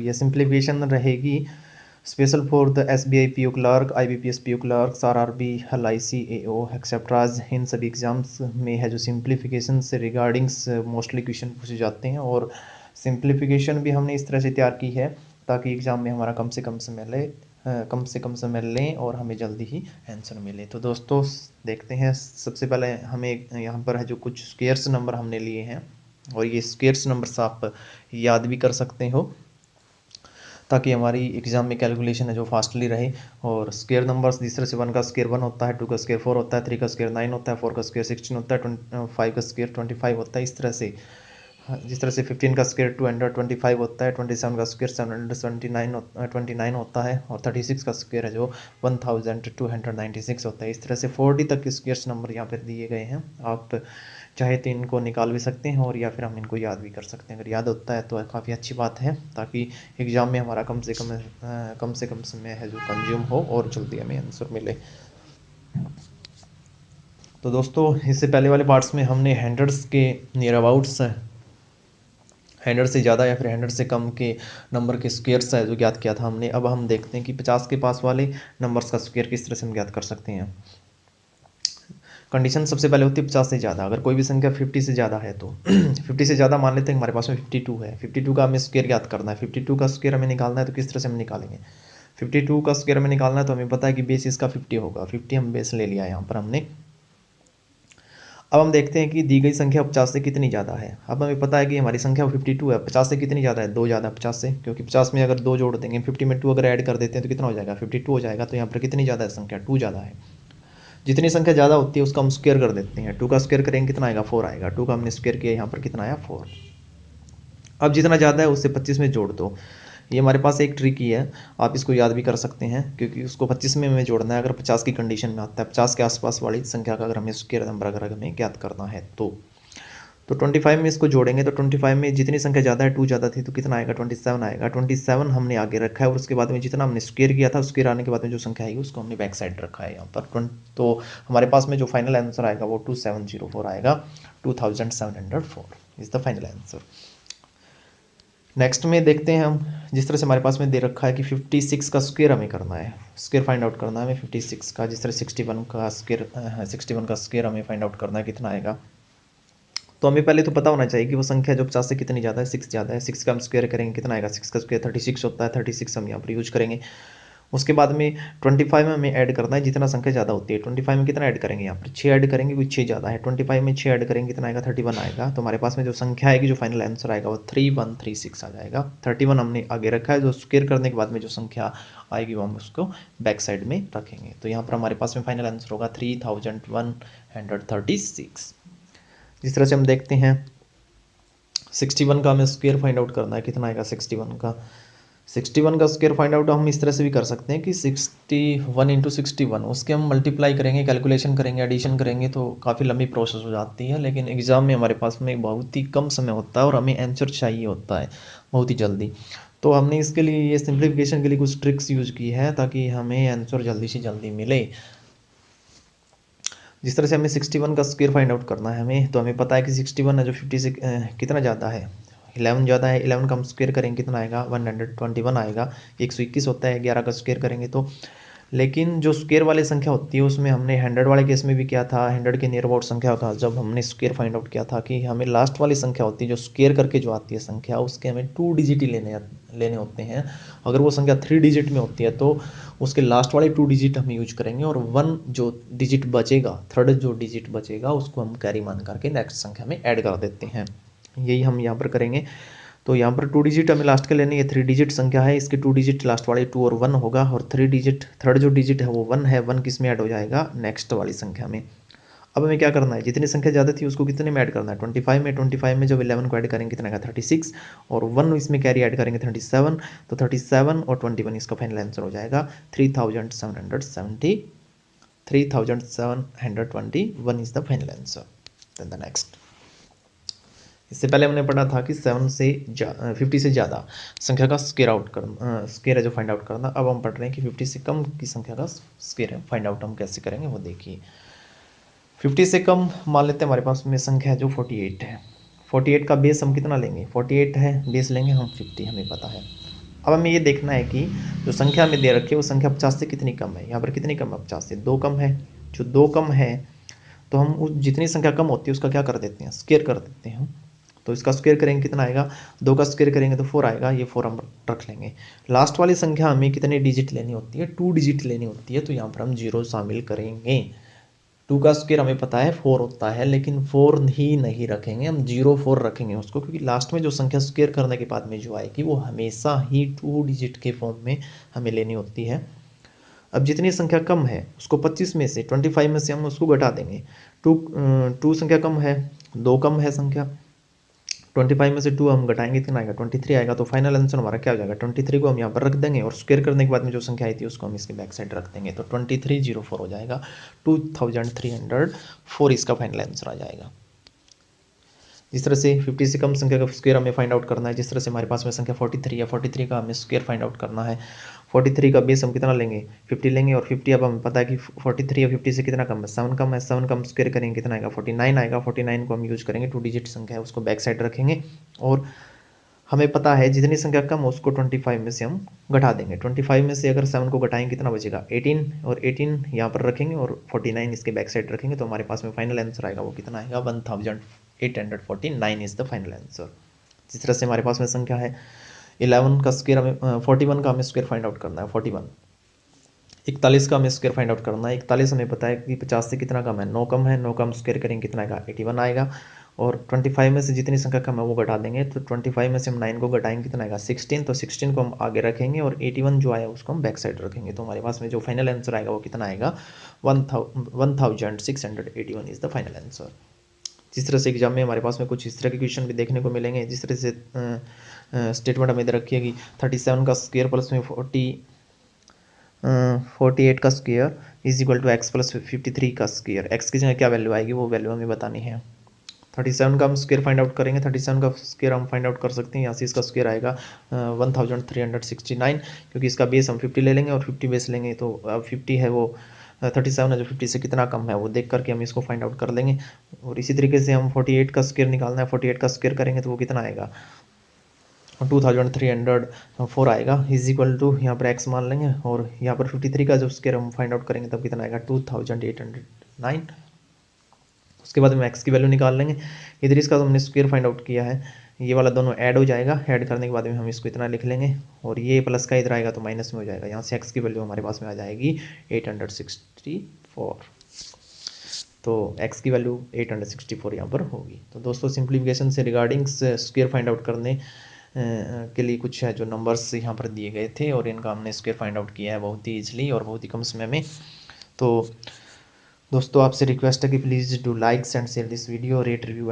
ये सिंप्लीफिकेशन रहेगी special for the SBI PO clerk, IBPS PO clerk, RRB, LIC AO एक्सेप्ट्राज। इन सभी exams में है जो सिंप्लीफिकेशन से रिगार्डिंग्स मोस्टली क्वेश्चन पूछे जाते हैं, और सिंप्लीफिकेशन भी हमने इस तरह से तैयार की है ताकि एग्ज़ाम में हमारा कम से कम समय लें और हमें जल्दी ही आंसर मिले। तो दोस्तों देखते हैं, सबसे पहले हमें यहाँ पर है जो कुछ स्क्वेयर्स नंबर हमने लिए हैं, और ये स्क्वेयर्स नंबर्स आप याद भी कर सकते हो ताकि हमारी एग्जाम में कैलकुलेशन है जो फास्टली रहे। और स्क्वायर नंबर्स जिस तरह से 1 का स्क्वायर 1 होता है, 2 का स्क्वायर 4 होता है, 3 का स्क्वायर 9 होता है, 4 का स्क्वायर 16 होता है, 5 का स्क्वायर 25 होता है। इस तरह से जिस तरह से 15 का स्क्वायर 225 होता है, 27 का स्क्वायर 729 होता है, और 36 का स्क्वायर है जो 1296 होता है। इस तरह से 40 तक के स्क्वायर्स नंबर यहाँ पर दिए गए हैं। आप चाहे तो इनको निकाल भी सकते हैं, और या फिर हम इनको याद भी कर सकते हैं। अगर याद होता है तो काफ़ी अच्छी बात है, ताकि एग्ज़ाम में हमारा कम से कम समय है जो कंज्यूम हो और जल्दी हमें आंसर मिले। तो दोस्तों इससे पहले वाले पार्ट्स में हमने हंड्रेड्स के नियर अबाउट्स, 100 से ज़्यादा या फिर 100 से कम के नंबर के स्क्वेयर्स है जो ज्ञात किया था हमने। अब हम देखते हैं कि 50 के पास वाले नंबर्स का स्क्वेयर किस तरह से हम ज्ञात कर सकते हैं। कंडीशन सबसे पहले होती है 50 से ज़्यादा। अगर कोई भी संख्या 50 से ज़्यादा है तो 50 से ज़्यादा मान लेते हैं हमारे पास में 52 है। 52 का हमें स्क्वेयर ज्ञात करना है। 52 का स्क्वेयर हमें निकालना है, तो किस तरह से हम निकालेंगे। 52 का स्क्वेयर हमें निकालना है तो हमें पता है कि बेस इसका 50 होगा। 50 हम बेस ले लिया यहाँ पर हमने। अब हम देखते हैं कि दी गई संख्या 50 से कितनी ज़्यादा है। अब हमें पता है कि हमारी संख्या 52 है, 50 से कितनी ज़्यादा है, 2 ज़्यादा 50 से, क्योंकि 50 में अगर 2 जोड़ देंगे, 50 में 2 अगर ऐड कर देते हैं तो कितना हो जाएगा, 52 हो जाएगा। तो यहाँ पर कितनी ज़्यादा है संख्या, 2 ज़्यादा है। जितनी संख्या ज़्यादा होती है उसका हम स्क्वायर कर देते हैं। 2 का स्क्वायर करेंगे कितना आएगा, 4 आएगा। 2 का हमने स्क्वायर किया, यहाँ पर कितना आया, 4। अब जितना ज़्यादा है उससे 25 में जोड़ दो। ये हमारे पास एक ट्रिक ही है, आप इसको याद भी कर सकते हैं, क्योंकि उसको 25 में हमें जोड़ना है। अगर 50 की कंडीशन में आता है, 50 के आसपास वाली संख्या का अगर हमें स्क्वायर नंबर अगर हमें ज्ञात करना है तो 25 में इसको जोड़ेंगे। तो 25 में जितनी संख्या ज़्यादा है, 2 ज़्यादा थी, तो कितना आएगा, 27 आएगा। 27 हमने आगे रखा है, और उसके बाद में जितना हमने स्क्वायर किया था, स्क्वायर आने के बाद में जो संख्या आएगी उसको हमने बैक साइड रखा है यहाँ पर। तो हमारे पास में जो फाइनल आंसर आएगा वो 2704 आएगा। 2704 is the final answer. Next में देखते हैं हम, जिस तरह से हमारे पास में दे रखा है कि 56 का स्क्वायर हमें करना है, स्क्वायर फाइंड आउट करना है हमें 56 का। जिस तरह 61 का स्क्वायर हमें फाइंड आउट करना है, कितना आएगा। तो हमें पहले तो पता होना चाहिए कि वो संख्या जो 50 से कितनी ज़्यादा है, 6 ज़्यादा है। 6 का हम स्क्वायर करेंगे कितना आएगा, 6 का स्क्वायर 36 होता है, 36 हम यहाँ पर यूज करेंगे। उसके बाद में 25 में हमें ऐड करना है, जितना संख्या ज़्यादा होती है। 25 में कितना ऐड करेंगे, यहाँ पर 6 ऐड करेंगे, क्योंकि 6 ज़्यादा है। 25 में 6 ऐड करेंगे कितना आएगा, 31 आएगा। तो हमारे पास में जो संख्या आएगी, जो फाइनल आंसर आएगा वो 3136 आ जाएगा। 31 हमने आगे रखा है, जो स्क्वायर करने के बाद में जो संख्या आएगी वो हम उसको बैक साइड में रखेंगे। तो यहाँ पर हमारे पास में फाइनल आंसर होगा 3136। जिस तरह से हम देखते हैं 61 का हमें स्क्वायर फाइंड आउट करना है, कितना आएगा 61 का। 61 का स्क्वायर फाइंड आउट हम इस तरह से भी कर सकते हैं कि 61 इंटू 61, उसके हम मल्टीप्लाई करेंगे, कैलकुलेशन करेंगे, एडिशन करेंगे, तो काफ़ी लंबी प्रोसेस हो जाती है। लेकिन एग्ज़ाम में हमारे पास में बहुत ही कम समय होता है और हमें आंसर चाहिए होता है बहुत ही जल्दी। तो हमने इसके लिए ये सिंप्लीफिकेशन के लिए कुछ ट्रिक्स यूज की है ताकि हमें आंसर जल्दी से जल्दी मिले। जिस तरह से हमें 61 का स्क्वायर फाइंड आउट करना है हमें, तो हमें पता है कि 61 है जो 50 से कितना ज़्यादा है, 11 ज़्यादा है। 11 का हम स्क्वायर करेंगे कितना आएगा, 121 आएगा। 121 होता है, 11 का स्क्वायर करेंगे तो। लेकिन जो स्क्वायर वाली संख्या होती है उसमें हमने 100 वाले केस में भी किया था, 100 के नियर अबाउट संख्या का जब हमने स्क्वायर फाइंड आउट किया था, कि हमें लास्ट वाली संख्या होती है जो स्क्वायर करके जो आती है संख्या, उसके हमें 2 डिजिट ही लेने होते हैं। अगर वो संख्या 3 डिजिट में होती है तो उसके लास्ट वाले 2 डिजिट हम यूज करेंगे, और 1 जो डिजिट बचेगा, थर्ड जो डिजिट बचेगा, उसको हम कैरी मान करके नेक्स्ट संख्या में ऐड कर देते हैं। यही हम यहाँ पर करेंगे। तो यहाँ पर 2 डिजिट हमें लास्ट के लेने, ये 3 डिजिट संख्या है, इसके 2 डिजिट लास्ट वाले 2 और 1 होगा, और 3 डिजिट थर्ड जो डिजिट है वो 1 है। 1 किस में ऐड हो जाएगा, नेक्स्ट वाली संख्या में। अब हमें क्या करना है, जितनी संख्या ज़्यादा थी उसको कितने में ऐड करना है, 25 में। 25 में जब 11 को ऐड करेंगे कितना का 36, और 1 इसमें कैरी ऐड करेंगे 37। तो 37 और 21 इसका फाइनल आंसर हो जाएगा 3770। 3721 is the final answer. Then the next, इससे पहले हमने पढ़ा था कि 50 से ज़्यादा संख्या का स्क्वायर है जो फाइंड आउट करना। अब हम पढ़ रहे हैं कि 50 से कम की संख्या का स्क्वायर है फाइंड आउट हम कैसे करेंगे वो देखिए। 50 से कम मान लेते हैं हमारे पास में संख्या है जो 48 है। 48 का बेस हम कितना लेंगे, 48 है, बेस लेंगे हम 50, हमें पता है। अब हमें ये देखना है कि जो संख्या हमें दे रखी है वो संख्या 50 से कितनी कम है। यहाँ पर कितनी कम है, 50 से 2 कम है। जो 2 कम है तो हम उस जितनी संख्या कम होती है उसका क्या कर देते हैं, स्क्वायर कर देते हैं। तो इसका स्क्वायर करेंगे कितना आएगा, 2 का स्क्वायर करेंगे तो 4 आएगा, ये 4 हम रख लेंगे। लास्ट वाली संख्या हमें कितने डिजिट लेनी होती है, 2 डिजिट लेनी होती है, तो यहाँ पर हम 0 शामिल करेंगे। 2 का स्क्वायर हमें पता है 4 होता है, लेकिन 4 ही नहीं रखेंगे हम, 04 रखेंगे उसको, क्योंकि लास्ट में जो संख्या स्क्वायर करने के बाद में जो आएगी वो हमेशा ही 2 डिजिट के फॉर्म में हमें लेनी होती है। अब जितनी संख्या कम है उसको 25 में से 25 में से हम उसको घटा देंगे। 2 संख्या कम है, 2 कम है संख्या, 25 में से 2 हम घटाएंगे कितना आएगा, 23 आएगा। तो फाइनल आंसर हमारा क्या हो जाएगा, 23 को हम यहाँ पर रख देंगे और स्क्वायर करने के बाद में जो संख्या आई थी उसको हम इसके बैक साइड रख देंगे। तो 2304 हो जाएगा, 2304 इसका फाइनल आंसर आ जाएगा। जिस तरह से 50 से कम संख्या का स्क्वायर हमें फाइंड आउट करना है, जिस तरह से हमारे पास में संख्या 43 है, 43 का हमें स्क्वायर फाइंड आउट करना है। 43 का बेस हम कितना लेंगे, 50 लेंगे, और 50 अब हमें पता है कि 43 या 50 से कितना कम है, 7 कम है, 7 कम स्क्वायर करेंगे कितना आएगा, 49 आएगा। 49 को हम यूज करेंगे, 2 डिजिट संख्या है उसको बैक साइड रखेंगे, और हमें पता है जितनी संख्या कम हो उसको 25 में से हम घटा देंगे। 25 में से अगर 7 को घटाएंगे कितना बचेगा, 18, और 18 यहाँ पर रखेंगे और 49 इसके बैक साइड रखेंगे, तो हमारे पास में फाइनल आंसर आएगा वो कितना आएगा, 1849 इज द फाइनल आंसर। जिस तरह से हमारे पास में संख्या है 11 का स्क्वायर हमें 41 का हमें स्क्वायर फाइंड आउट करना है, 41। 41 का हमें स्क्वायर फाइंड आउट करना है। 41 हमें पता है कि 50 से कितना कम है, 9 कम है, 9 का हम स्क्वायर करेंगे कितना आएगा, 81 आएगा। और 25 में से जितनी संख्या कम है वो घटा देंगे, तो 25 में से हम 9 को घटाएंगे कितना आएगा, 16। तो 16 को हम आगे रखेंगे और 81 जो आया उसको हम बैक साइड रखेंगे, तो हमारे पास में जो फाइनल आंसर आएगा वो कितना आएगा, 1681 इज द फाइनल आंसर। जिस तरह से एग्जाम में हमारे पास में कुछ इस तरह के क्वेश्चन भी देखने को मिलेंगे, जिस तरह से स्टेटमेंट हमें इधर रखिए कि 37 का स्क्वायर प्लस में 48 का square is equal to x plus 53 का स्क्वायर। एक्स की जगह क्या वैल्यू आएगी वो वैल्यू हमें बतानी है। 37 का हम स्क्वायर फाइंड आउट करेंगे, 37 का स्क्वायर हम फाइंड आउट कर सकते हैं, यहाँ से इसका स्क्वायर आएगा 1369, क्योंकि इसका बेस हम 50 ले लेंगे और 50 बेस लेंगे, तो अब 50 है वो 37 है जो 50 से कितना कम है वो देख करके हम इसको फाइंड आउट कर लेंगे। और इसी तरीके से हम 48 का स्क्वायर निकालना है, 48 का स्क्वायर करेंगे तो वो कितना आएगा, 2304 आएगा, इज इक्वल टू यहाँ पर एक्स मान लेंगे, और यहाँ पर 53 का जो स्क्वायर हम फाइंड आउट करेंगे तब कितना आएगा, 2809। उसके बाद हम एक्स की वैल्यू निकाल लेंगे। इधर इसका तो हमने स्क्वायर फाइंड आउट किया है, ये वाला दोनों ऐड हो जाएगा, ऐड करने के बाद में हम इसको इतना लिख लेंगे, और ये प्लस का इधर आएगा तो माइनस में हो जाएगा। यहाँ से एक्स की वैल्यू हमारे पास में आ जाएगी 864, तो x की वैल्यू 864 यहाँ पर होगी। तो दोस्तों सिंप्लीफिकेशन से रिगार्डिंग स्क्वायर फाइंड आउट करने के लिए कुछ है जो नंबर्स यहाँ पर दिए गए थे, और इनका हमने स्क्वायर फाइंड आउट किया है बहुत ही ईजिली और बहुत ही कम समय में। तो दोस्तों आपसे रिक्वेस्ट है कि please do likes and share this video, rate review